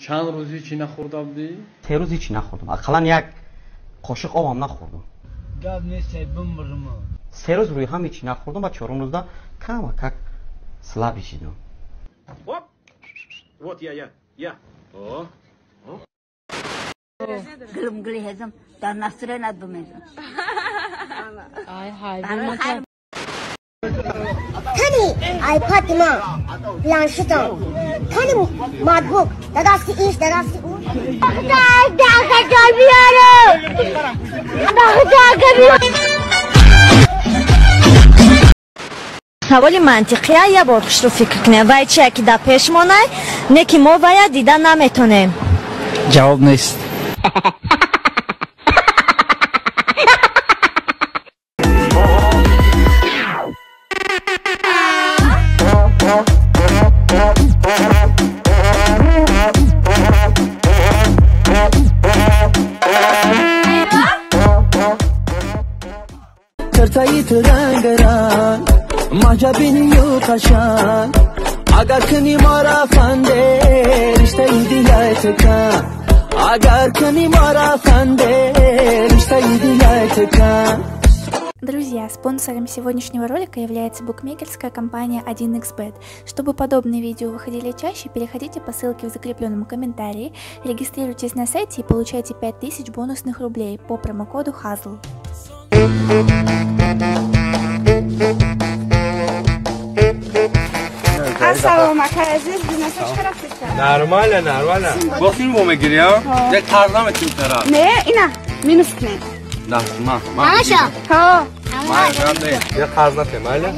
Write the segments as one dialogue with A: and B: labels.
A: چند روزی چی نخورده بودی؟
B: 3 روز هیچی نخوردم. اقلا یک قاشق آب هم نخوردم.
C: گاب نیست بمرم.
B: 3 روز روی هم هیچی نخوردم و 4 روزda کم کک слаб شدم.
D: Оп! Вот я. О.
E: Gülüm hezim. Dar nasıra nadbımezim.
F: Ay hay.
G: Tani, ay Fatima, planşeton. Tani madbuk, dadası iş, dadası u. Daha gelmiyorum. Daha gelmiyorum.
H: حوالی منطقیه یه بار پیش رو فکر کنیم و چه که در پیش مانه نه که ما باید دیدن نمیتونیم.
C: جواب نیست.
I: ترتایی ترنگران ماجبینی یو قشان اگر کنی ما را فنده رشته دیگه اگر کنی ما را فنده رشته دیگه.
J: Друзья, спонсором сегодняшнего ролика является букмекерская компания 1xbet. Чтобы подобные видео выходили чаще, переходите по ссылке в закрепленном комментарии, регистрируйтесь на сайте и получайте 5000 бонусных рублей по промокоду HAZL.
A: Нормально. Гостин бо мегирия? Як қарз наметим тара.
F: Ne? İna. Minus ne?
A: Да, ма.
G: Maşa.
F: Ha.
A: Ма, я қарз натем, айла.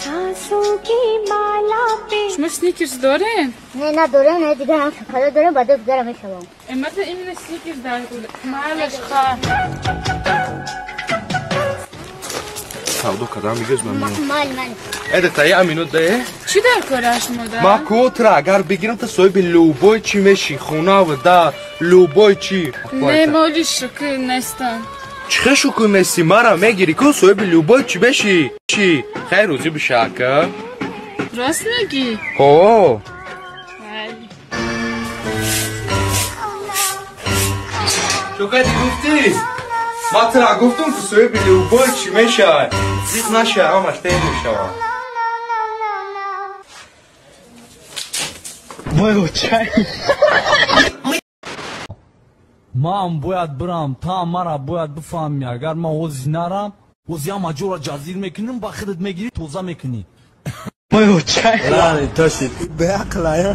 E: सांसों की माला पे
F: Şuna Snickers dore?
G: Ne dore ne diğer kara dore badı diğer meşavam.
F: Mesela emine Snickers dar kul. Maalesef kha.
A: Savdo kadar mı göz ben?
G: Mal.
A: Evet tayi aminut da ye.
F: Çi dar karaş moda?
A: ما کوترا اگر بگیرم تا صاحب لوبوی چی میشی خونه و دا لوبوی چی
F: Ne moli şıkı nestan.
A: چخه شکوی مسی مرا میگیری که صاحب لوبوی چی بشی چی خیر روزی بشاکه
F: Rast megi?
A: هو شکتی گفتی؟ ما ترا گفتم که صاحب لوبوی چی میشه زیت نشه همش تیم میشه
C: من باید برم تا مرا باید بفهمی اگر من حوضی نرم حوضی هم اجور را جزیر میکنیم با خودت میگیری توزه میکنی
A: لعنی تاشید به عقل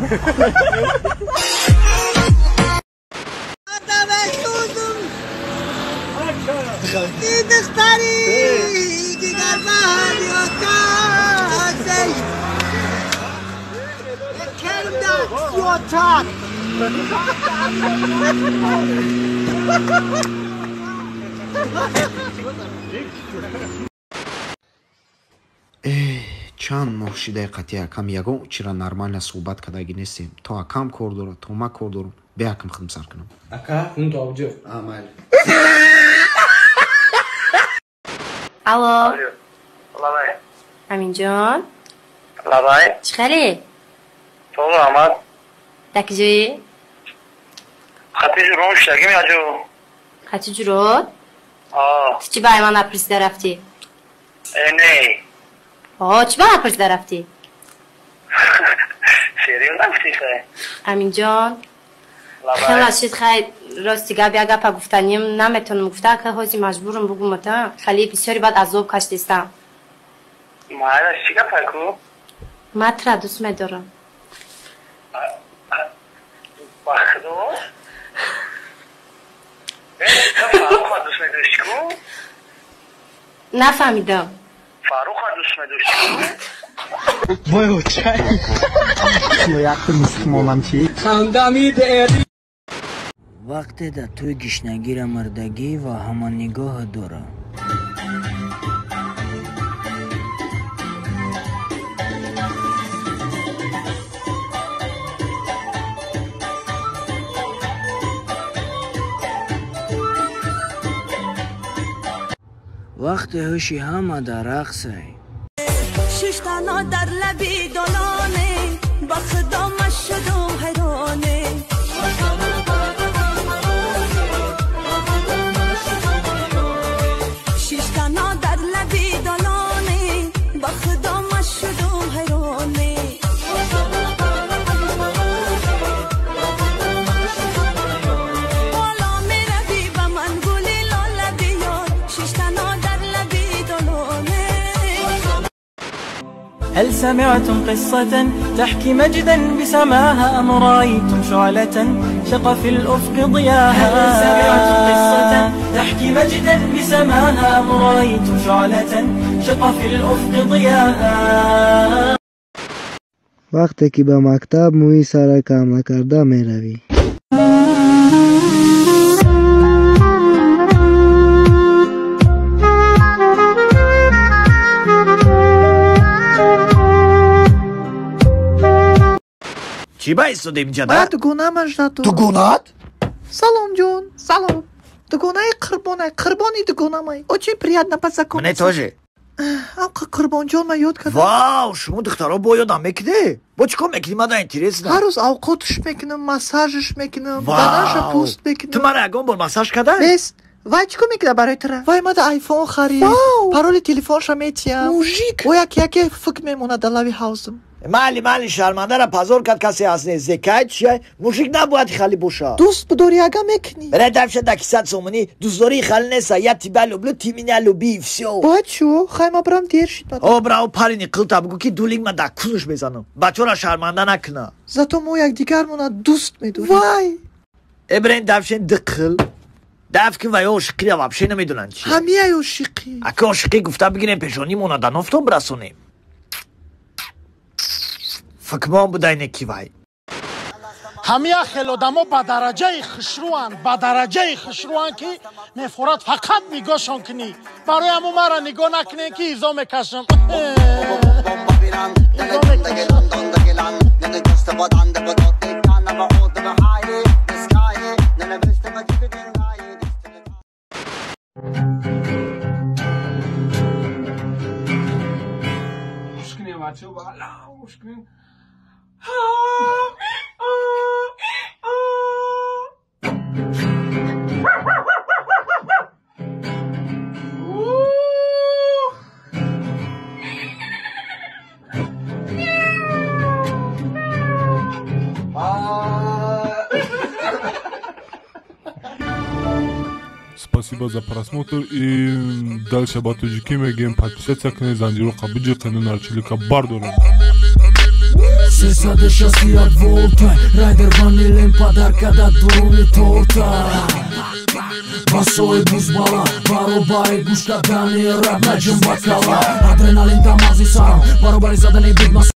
K: чанд моҳ шидаи қатъи акам ягон чира нормально суҳбат кардаги нестем то акам кор дорад то ма кор дорам бе акам худам сар кунам
A: ака хун то обҷо
K: майли
L: Alo.
M: Labay.
L: Aminjon.
M: Labay.
L: Chiqali.
M: To'g'ri, Ahmad.
L: Dakijoyi.
M: Xati juro ishlagim yajo.
L: Xati juro? چی برای من اپریس رفتی؟
M: نه
L: چی برای اپریس رفتی؟
M: سریال نگفتی خیلی
L: امین جان خیلی راشید خیلی راستی گابی اگه پا گفتنیم نمیتونم گفته که حاضی مجبورم بگم تا خیلی بسیاری بعد عذاب کشتیستم
M: ماهرش چی گفت کو؟
L: مطرح دوست میدارم
M: بخدو؟ فاروق ها دوست میداشتی کو؟
L: نفهمیدم
M: فاروق ها دوست میداشتی کو؟
C: وای چای یک مسلمانم چی؟ خندمی دیری
N: وقتی در توی گشنگیر مردگی و همان نگاه داره وقت هوشی همه در رقصه
I: ششتانا در لبی دلانه با خدا مشدم حیرانه ششتانا در لبی دلانه با خدا مشدم حیرانه بالا میروی با من گلی لاله بیار ششتانا در لبی دلانه
O: هل سمعتم قصة تحكي مجدا بسماها أم رأيتم شعلة شق في الأفق ضياها هل سمعتم قصة تحكي مجدا بسماها أم رأيتم شعلة شق في الأفق ضياها
P: وقتی که به مکتب موی سر کام نکرده می روی
Q: چی باعث شده اینجا
R: باید دوگونه مجدد
Q: دوگونات؟
R: سلام جون سلام دوگونه قربانی دوگونه مای او چی приятно познакомиться
Q: منه توجه
R: آقا قربان جون ما یاد کردم
Q: واو شما دخترها با یادم میکنه با چی کار میکنی من اینترس نه
R: هر روز اوقاتش میکنم مساجش میکنم بدنش پوست میکنم
Q: تو من اگه بار مساج کردن؟
R: بس وای چیکار میکنه برای تره وای ما ده آیفون خرید پارول تلفنش میتیم موژیک او یکی فکر میمونه در لبی حوزم
Q: مالی شرمنده را پازور کرد کسی از نزدیکت چیه موژیک نباید خالی باشه
R: دوست بداری اگه میکنی
Q: برای دفشه دکیصد سومنی دوست داری خالی نیسته یا تیبلو بلو تیمینالو بیف سیو
R: باید شو خیلی برام دیر شد
Q: او براو پارینی قلتا بگو که دولینگ من دکونش بزنم بچه را شرمنده نکنه
R: زتو مو یک دیگر مونه دوست میدونی وای
Q: ابرین دفشه دقل دفت که وای عاشقی را وابشه نمیدونن چیه
R: همیه عاشقی
Q: اگه عاشقی گفته بگیریم پیشانی مونه در نفتون برسونیم فکمان بودای نکی وای
S: همه خیلودمو با درجه خشروان که مفورات فقط نگاهشون کنی برای همو مرا نگاه نکنی که ایزا میکشم
T: Спасибо за просмотр и дальше батуджики мегем подписаться к незандиру кабуджи канал Чилика Бардору.
C: Sesade шасият волта Райдер ванилен подарка да дуруни торта Басои бузбала Баробари гушта дани раб наҷм бакала Адреналин дамази сарам Баробари задани бидмас